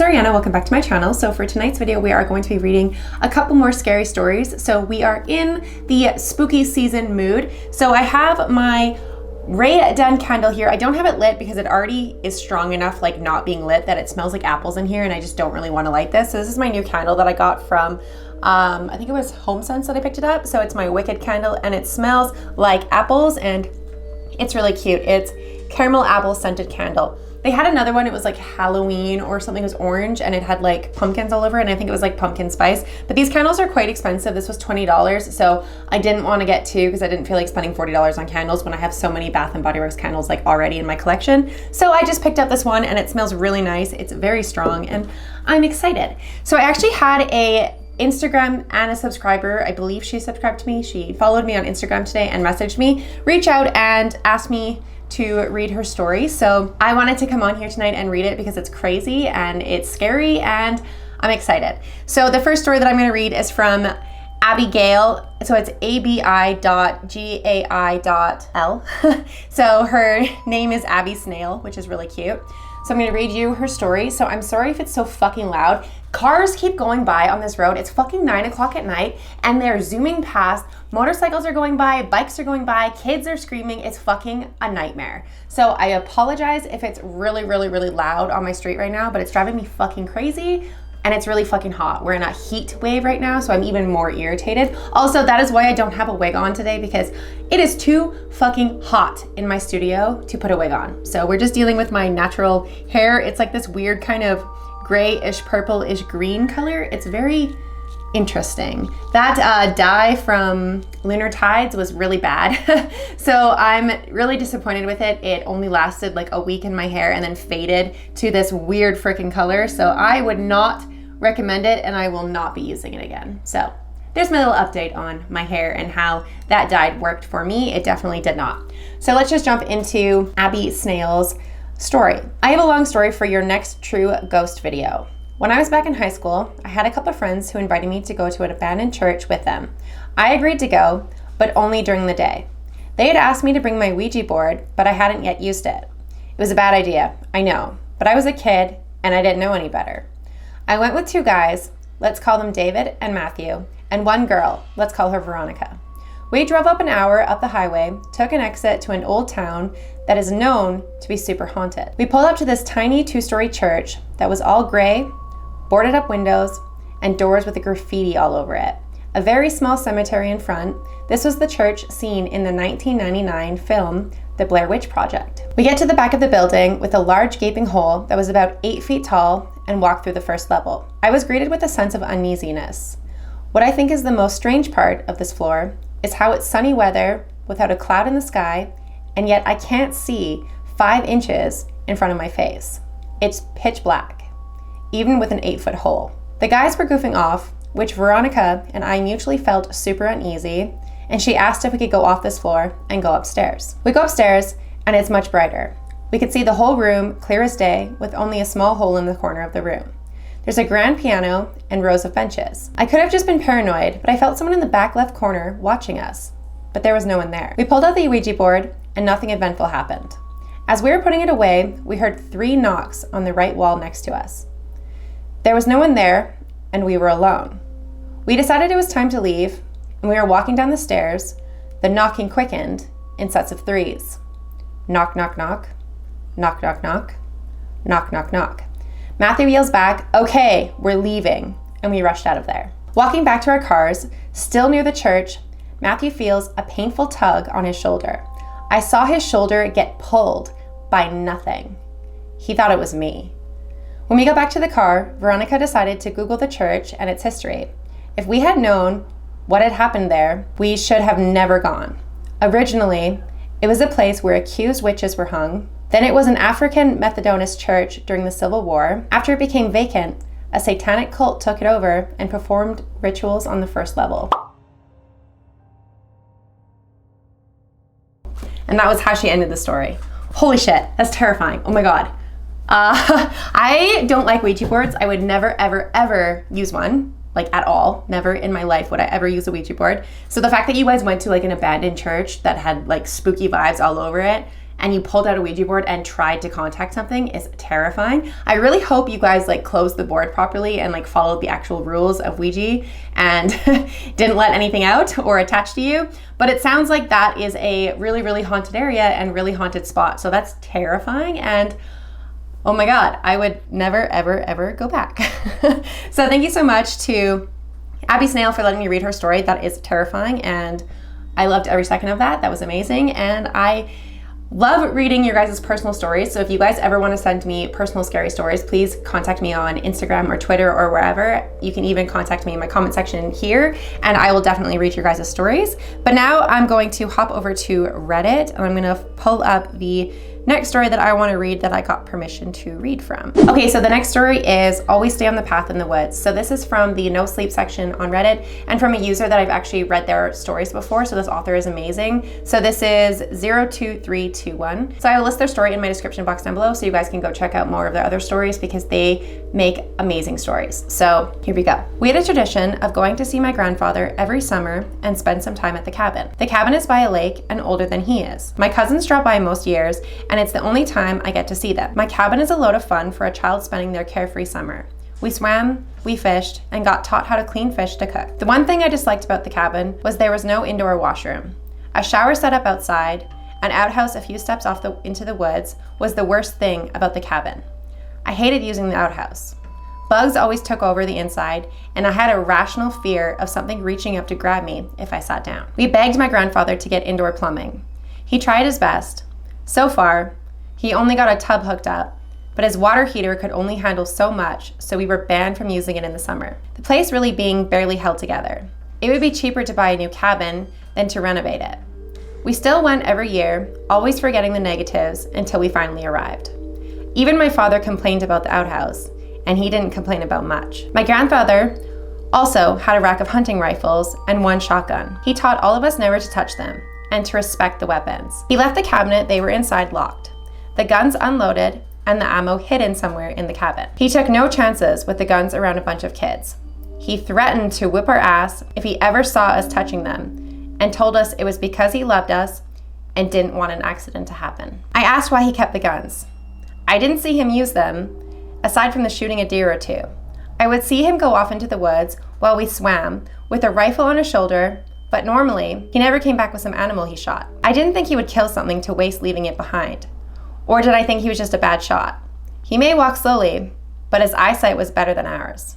it's Ariana, welcome back to my channel. So for tonight's video, we are going to be reading a couple more scary stories. So we are in the spooky season mood. So I have my Ray Den candle here. I don't have it lit because it already is strong enough, like not being lit, that it smells like apples in here and I just don't really want to light this. So this is my new candle that I got from, I think it was HomeSense that I picked it up. So it's my Wicked candle and it smells like apples and it's really cute. It's caramel apple scented candle. They had another one, it was like Halloween or something, it was orange and it had like pumpkins all over it and I think it was like pumpkin spice. But these candles are quite expensive. This was $20, so I didn't want to get two because I didn't feel like spending $40 on candles when I have so many Bath & Body Works candles like already in my collection. So I just picked up this one and it smells really nice. It's very strong and I'm excited. So I actually had a Instagram and a subscriber, I believe she subscribed to me. She followed me on Instagram today and messaged me, reach out and asked me to read her story. So I wanted to come on here tonight and read it because it's crazy and it's scary and I'm excited. So the first story that I'm gonna read is from Abigail. So it's abi.gai.l. So her name is Abby Snail, which is really cute. So I'm gonna read you her story. So I'm sorry if it's so fucking loud. Cars keep going by on this road. It's fucking 9 o'clock at night and they're zooming past. Motorcycles are going by, bikes are going by, kids are screaming. It's fucking a nightmare. So I apologize if it's really, really, really loud on my street right now, but it's driving me fucking crazy. And it's really fucking hot. We're in a heat wave right now, so I'm even more irritated. Also, that is why I don't have a wig on today because it is too fucking hot in my studio to put a wig on. So we're just dealing with my natural hair. It's like this weird kind of grayish, purple-ish green color. It's very interesting. That dye from Lunar Tides was really bad. So I'm really disappointed with it. It only lasted like a week in my hair and then faded to this weird freaking color. So I would not recommend it and I will not be using it again. So there's my little update on my hair and how that dye worked for me. It definitely did not. So let's just jump into Abby Snail's story. I have a long story for your next true ghost video. When I was back in high school, I had a couple of friends who invited me to go to an abandoned church with them. I agreed to go, but only during the day. They had asked me to bring my Ouija board, but I hadn't yet used it. It was a bad idea, I know, but I was a kid and I didn't know any better. I went with two guys, let's call them David and Matthew, and one girl, let's call her Veronica. We drove up an hour up the highway, took an exit to an old town that is known to be super haunted. We pulled up to this tiny 2-story church that was all gray, boarded up windows, and doors with a graffiti all over it. A very small cemetery in front. This was the church seen in the 1999 film, The Blair Witch Project. We get to the back of the building with a large gaping hole that was about 8 feet tall and walked through the first level. I was greeted with a sense of uneasiness. What I think is the most strange part of this floor is how it's sunny weather without a cloud in the sky, and yet I can't see 5 inches in front of my face. It's pitch black, even with an 8-foot hole. The guys were goofing off, which Veronica and I mutually felt super uneasy, and she asked if we could go off this floor and go upstairs. We go upstairs, and it's much brighter. We could see the whole room clear as day with only a small hole in the corner of the room. There's a grand piano and rows of benches. I could have just been paranoid, but I felt someone in the back left corner watching us, but there was no one there. We pulled out the Ouija board, and nothing eventful happened. As we were putting it away, we heard 3 knocks on the right wall next to us. There was no one there, and we were alone. We decided it was time to leave, and we were walking down the stairs. The knocking quickened in sets of 3s. Knock, knock, knock. Knock, knock, knock. Knock, knock, knock. Matthew yells back, "Okay, we're leaving," and we rushed out of there. Walking back to our cars, still near the church, Matthew feels a painful tug on his shoulder. I saw his shoulder get pulled by nothing. He thought it was me. When we got back to the car, Veronica decided to Google the church and its history. If we had known what had happened there, we should have never gone. Originally, it was a place where accused witches were hung. Then it was an African Methodist church during the Civil War. After it became vacant, a satanic cult took it over and performed rituals on the first level. And that was how she ended the story. Holy shit, that's terrifying. Oh my God. I don't like Ouija boards. I would never, ever, ever use one, like at all. Never in my life would I ever use a Ouija board. So the fact that you guys went to like an abandoned church that had like spooky vibes all over it and you pulled out a Ouija board and tried to contact something is terrifying. I really hope you guys like closed the board properly and like followed the actual rules of Ouija and didn't let anything out or attach to you. But it sounds like that is a really, really haunted area and really haunted spot. So that's terrifying. And oh my God, I would never, ever, ever go back. So thank you so much to Abby Snail for letting me read her story. That is terrifying, and I loved every second of that. That was amazing, and I love reading your guys' personal stories. So if you guys ever want to send me personal scary stories, please contact me on Instagram or Twitter or wherever. You can even contact me in my comment section here, and I will definitely read your guys' stories. But now I'm going to hop over to Reddit, and I'm going to pull up the next story that I want to read that I got permission to read from. Okay, so the next story is Always Stay on the Path in the Woods. So this is from the No Sleep section on Reddit and from a user that I've actually read their stories before. So this author is amazing. So this is 02321. So I will list their story in my description box down below so you guys can go check out more of their other stories because they make amazing stories. So here we go. We had a tradition of going to see my grandfather every summer and spend some time at the cabin. The cabin is by a lake and older than he is. My cousins drop by most years, and it's the only time I get to see them. My cabin is a load of fun for a child spending their carefree summer. We swam, we fished, and got taught how to clean fish to cook. The one thing I disliked about the cabin was there was no indoor washroom. A shower set up outside, an outhouse a few steps off into the woods was the worst thing about the cabin. I hated using the outhouse. Bugs always took over the inside, and I had a rational fear of something reaching up to grab me if I sat down. We begged my grandfather to get indoor plumbing. He tried his best. So far, he only got a tub hooked up, but his water heater could only handle so much, so we were banned from using it in the summer. The place really being barely held together. It would be cheaper to buy a new cabin than to renovate it. We still went every year, always forgetting the negatives until we finally arrived. Even my father complained about the outhouse, and he didn't complain about much. My grandfather also had a rack of hunting rifles and one shotgun. He taught all of us never to touch them and to respect the weapons. He left the cabinet they were inside locked, the guns unloaded, and the ammo hidden somewhere in the cabin. He took no chances with the guns around a bunch of kids. He threatened to whip our ass if he ever saw us touching them, and told us it was because he loved us and didn't want an accident to happen. I asked why he kept the guns. I didn't see him use them, aside from the shooting a deer or two. I would see him go off into the woods while we swam with a rifle on his shoulder, but normally he never came back with some animal he shot. I didn't think he would kill something to waste leaving it behind. Or did I think he was just a bad shot? He may walk slowly, but his eyesight was better than ours.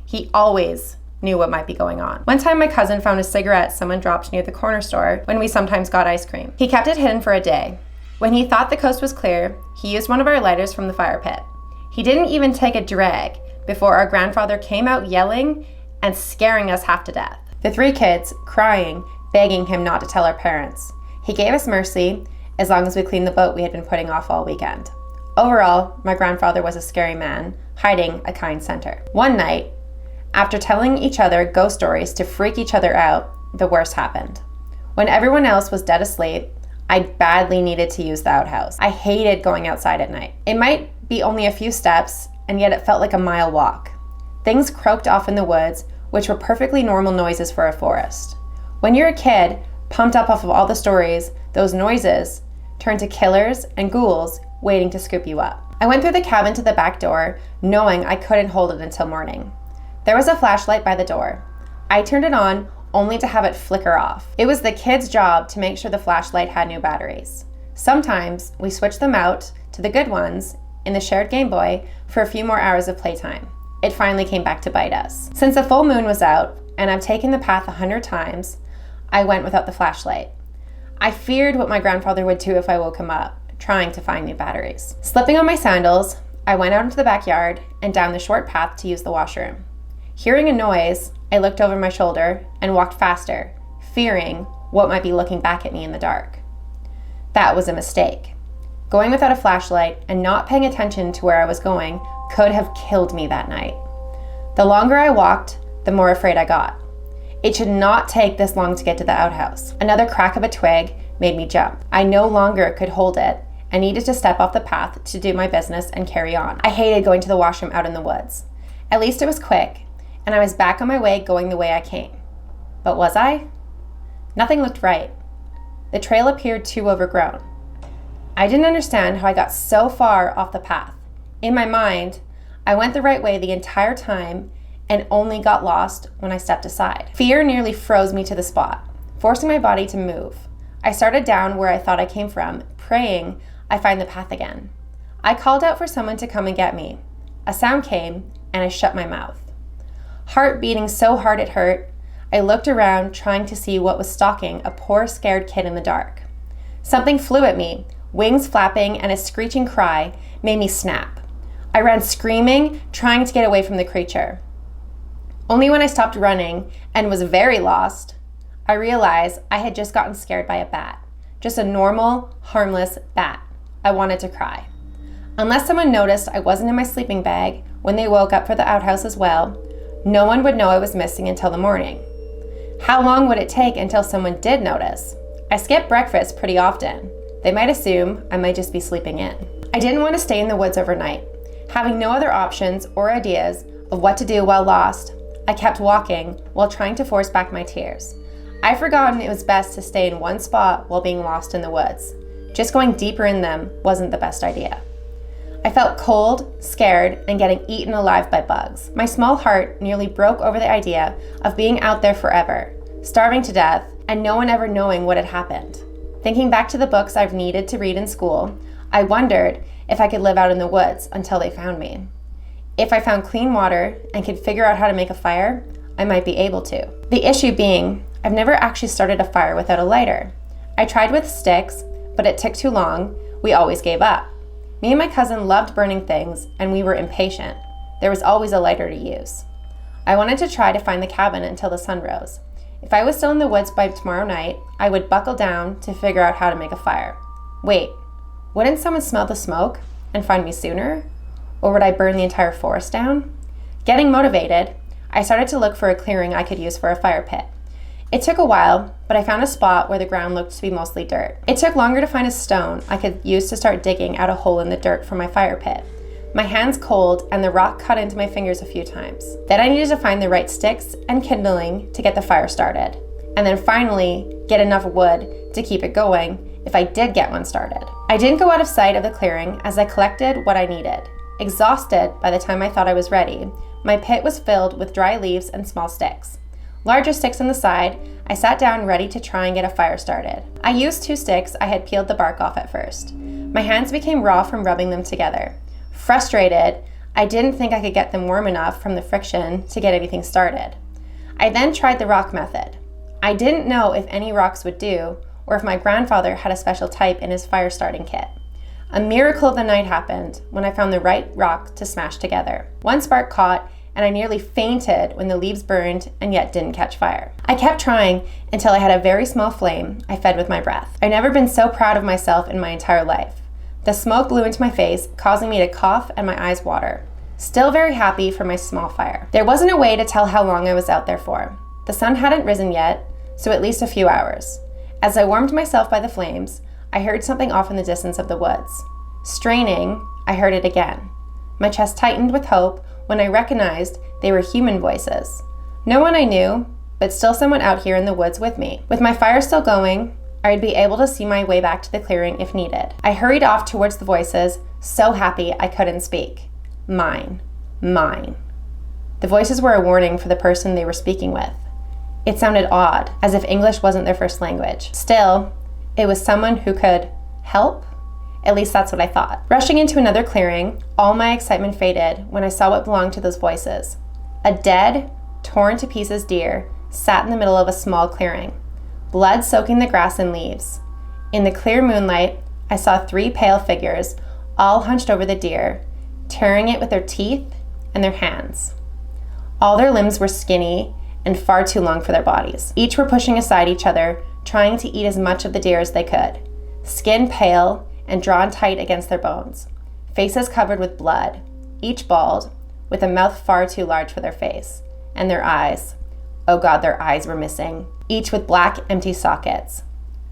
He always knew what might be going on. One time my cousin found a cigarette someone dropped near the corner store when we sometimes got ice cream. He kept it hidden for a day. When he thought the coast was clear, he used one of our lighters from the fire pit. He didn't even take a drag before our grandfather came out yelling and scaring us half to death. The three kids crying, begging him not to tell our parents. He gave us mercy as long as we cleaned the boat we had been putting off all weekend. Overall, my grandfather was a scary man, hiding a kind center. One night, after telling each other ghost stories to freak each other out, the worst happened. When everyone else was dead asleep, I badly needed to use the outhouse. I hated going outside at night. It might be only a few steps, and yet it felt like a mile walk. Things croaked off in the woods, which were perfectly normal noises for a forest. When you're a kid, pumped up off of all the stories, those noises turn to killers and ghouls waiting to scoop you up. I went through the cabin to the back door, knowing I couldn't hold it until morning. There was a flashlight by the door. I turned it on, only to have it flicker off. It was the kids' job to make sure the flashlight had new batteries. Sometimes we switched them out to the good ones in the shared Game Boy for a few more hours of playtime. It finally came back to bite us. Since the full moon was out, and I've taken the path 100 times, I went without the flashlight. I feared what my grandfather would do if I woke him up, trying to find new batteries. Slipping on my sandals, I went out into the backyard and down the short path to use the washroom. Hearing a noise, I looked over my shoulder and walked faster, fearing what might be looking back at me in the dark. That was a mistake. Going without a flashlight and not paying attention to where I was going could have killed me that night. The longer I walked, the more afraid I got. It should not take this long to get to the outhouse. Another crack of a twig made me jump. I no longer could hold it and needed to step off the path to do my business and carry on. I hated going to the washroom out in the woods. At least it was quick, and I was back on my way going the way I came. But was I? Nothing looked right. The trail appeared too overgrown. I didn't understand how I got so far off the path. In my mind, I went the right way the entire time and only got lost when I stepped aside. Fear nearly froze me to the spot, forcing my body to move. I started down where I thought I came from, praying I find the path again. I called out for someone to come and get me. A sound came, and I shut my mouth. Heart beating so hard it hurt, I looked around trying to see what was stalking a poor scared kid in the dark. Something flew at me, wings flapping and a screeching cry made me snap. I ran screaming, trying to get away from the creature. Only when I stopped running and was very lost, I realized I had just gotten scared by a bat. Just a normal, harmless bat. I wanted to cry. Unless someone noticed I wasn't in my sleeping bag when they woke up for the outhouse as well, no one would know I was missing until the morning. How long would it take until someone did notice? I skipped breakfast pretty often. They might assume I might just be sleeping in. I didn't want to stay in the woods overnight. Having no other options or ideas of what to do while lost, I kept walking while trying to force back my tears. I'd forgotten it was best to stay in one spot while being lost in the woods. Just going deeper in them wasn't the best idea. I felt cold, scared, and getting eaten alive by bugs. My small heart nearly broke over the idea of being out there forever, starving to death, and no one ever knowing what had happened. Thinking back to the books I've needed to read in school, I wondered if I could live out in the woods until they found me. If I found clean water and could figure out how to make a fire, I might be able to. The issue being, I've never actually started a fire without a lighter. I tried with sticks, but it took too long. We always gave up. Me and my cousin loved burning things, and we were impatient. There was always a lighter to use. I wanted to try to find the cabin until the sun rose. If I was still in the woods by tomorrow night, I would buckle down to figure out how to make a fire. Wait, wouldn't someone smell the smoke and find me sooner? Or would I burn the entire forest down? Getting motivated, I started to look for a clearing I could use for a fire pit. It took a while, but I found a spot where the ground looked to be mostly dirt. It took longer to find a stone I could use to start digging out a hole in the dirt for my fire pit. My hands cold and the rock cut into my fingers a few times. Then I needed to find the right sticks and kindling to get the fire started. And then finally, get enough wood to keep it going if I did get one started. I didn't go out of sight of the clearing as I collected what I needed. Exhausted by the time I thought I was ready, my pit was filled with dry leaves and small sticks. Larger sticks on the side, I sat down ready to try and get a fire started. I used 2 sticks I had peeled the bark off at first. My hands became raw from rubbing them together. Frustrated, I didn't think I could get them warm enough from the friction to get anything started. I then tried the rock method. I didn't know if any rocks would do, or if my grandfather had a special type in his fire starting kit. A miracle of the night happened when I found the right rock to smash together. One spark caught, and I nearly fainted when the leaves burned and yet didn't catch fire. I kept trying until I had a very small flame I fed with my breath. I've never been so proud of myself in my entire life. The smoke blew into my face, causing me to cough and my eyes water. Still very happy for my small fire. There wasn't a way to tell how long I was out there for. The sun hadn't risen yet, so at least a few hours. As I warmed myself by the flames, I heard something off in the distance of the woods. Straining, I heard it again. My chest tightened with hope when I recognized they were human voices. No one I knew, but still someone out here in the woods with me. With my fire still going, I would be able to see my way back to the clearing if needed. I hurried off towards the voices, so happy I couldn't speak. Mine. Mine. The voices were a warning for the person they were speaking with. It sounded odd, as if English wasn't their first language. Still, it was someone who could help? At least that's what I thought. Rushing into another clearing, all my excitement faded when I saw what belonged to those voices. A dead, torn to pieces deer sat in the middle of a small clearing, blood soaking the grass and leaves. In the clear moonlight, I saw 3 pale figures, all hunched over the deer, tearing it with their teeth and their hands. All their limbs were skinny and far too long for their bodies. Each were pushing aside each other, trying to eat as much of the deer as they could. Skin pale and drawn tight against their bones. Faces covered with blood, each bald, with a mouth far too large for their face. And their eyes. Oh God, their eyes were missing, each with black, empty sockets.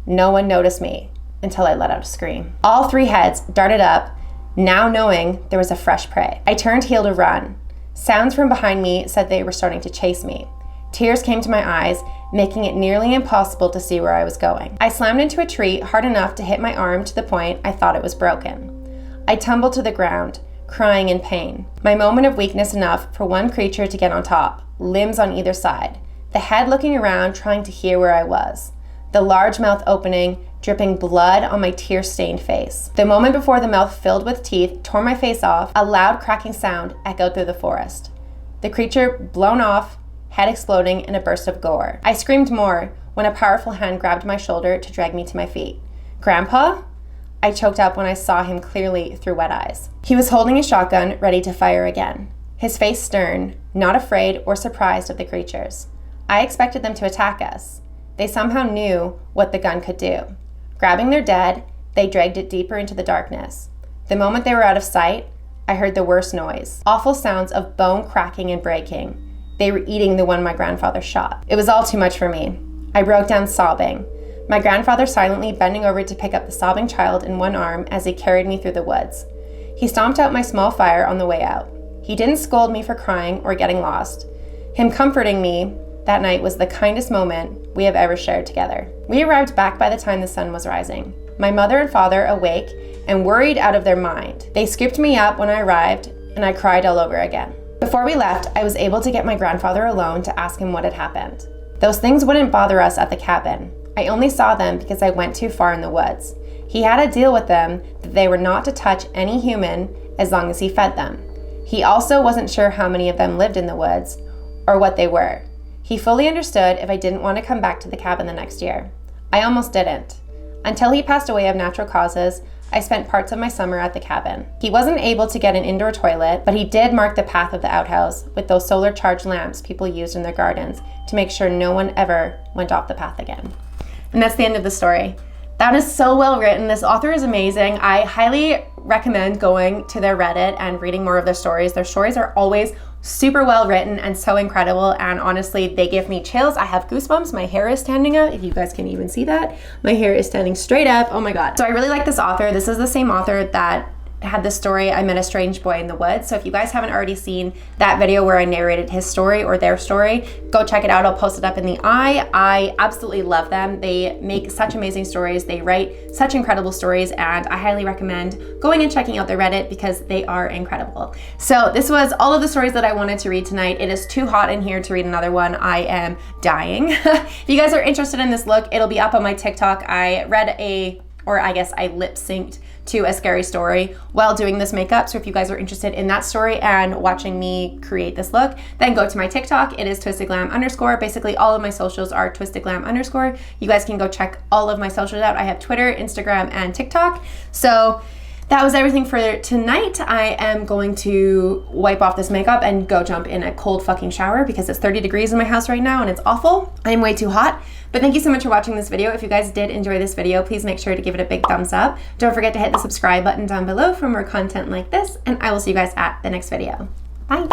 No one noticed me until I let out a scream. All 3 heads darted up, now knowing there was a fresh prey. I turned heel to run. Sounds from behind me said they were starting to chase me. Tears came to my eyes, making it nearly impossible to see where I was going. I slammed into a tree hard enough to hit my arm to the point I thought it was broken. I tumbled to the ground, crying in pain. My moment of weakness enough for one creature to get on top, limbs on either side, the head looking around trying to hear where I was, the large mouth opening, dripping blood on my tear-stained face. The moment before the mouth filled with teeth tore my face off, a loud cracking sound echoed through the forest. The creature blown off, head exploding in a burst of gore. I screamed more when a powerful hand grabbed my shoulder to drag me to my feet. "Grandpa?" I choked up when I saw him clearly through wet eyes. He was holding a shotgun, ready to fire again. His face stern, not afraid or surprised of the creatures. I expected them to attack us. They somehow knew what the gun could do. Grabbing their dead, they dragged it deeper into the darkness. The moment they were out of sight, I heard the worst noise. Awful sounds of bone cracking and breaking. They were eating the one my grandfather shot. It was all too much for me. I broke down sobbing, my grandfather silently bending over to pick up the sobbing child in one arm as he carried me through the woods. He stomped out my small fire on the way out. He didn't scold me for crying or getting lost. Him comforting me that night was the kindest moment we have ever shared together. We arrived back by the time the sun was rising. My mother and father awake and worried out of their mind. They scooped me up when I arrived, and I cried all over again. Before we left, I was able to get my grandfather alone to ask him what had happened. Those things wouldn't bother us at the cabin. I only saw them because I went too far in the woods. He had a deal with them that they were not to touch any human as long as he fed them. He also wasn't sure how many of them lived in the woods or what they were. He fully understood if I didn't want to come back to the cabin the next year. I almost didn't. Until he passed away of natural causes, I spent parts of my summer at the cabin. He wasn't able to get an indoor toilet, but he did mark the path of the outhouse with those solar charged lamps people used in their gardens to make sure no one ever went off the path again. And that's the end of the story. That is so well written. This author is amazing. I highly recommend going to their Reddit and reading more of their stories. Their stories are always super well written and so incredible, and honestly, they give me chills. I have goosebumps. My hair is standing up, if you guys can even see that. My hair is standing straight up. Oh my God. So I really like this author. This is the same author that had this story, I Met a Strange Boy in the Woods. So if you guys haven't already seen that video where I narrated his story or their story, go check it out. I'll post it up in the eye. I absolutely love them. They make such amazing stories. They write such incredible stories, and I highly recommend going and checking out their Reddit because they are incredible. So this was all of the stories that I wanted to read tonight. It is too hot in here to read another one. I am dying. If you guys are interested in this look, it'll be up on my TikTok. I lip synced to a scary story while doing this makeup. So if you guys are interested in that story and watching me create this look, then go to my TikTok. It is twistedglam_. Basically all of my socials are twistedglam_. You guys can go check all of my socials out. I have Twitter, Instagram, and TikTok. So that was everything for tonight. I am going to wipe off this makeup and go jump in a cold fucking shower because it's 30 degrees in my house right now and it's awful. I'm way too hot. But thank you so much for watching this video. If you guys did enjoy this video, please make sure to give it a big thumbs up. Don't forget to hit the subscribe button down below for more content like this, and I will see you guys at the next video. Bye.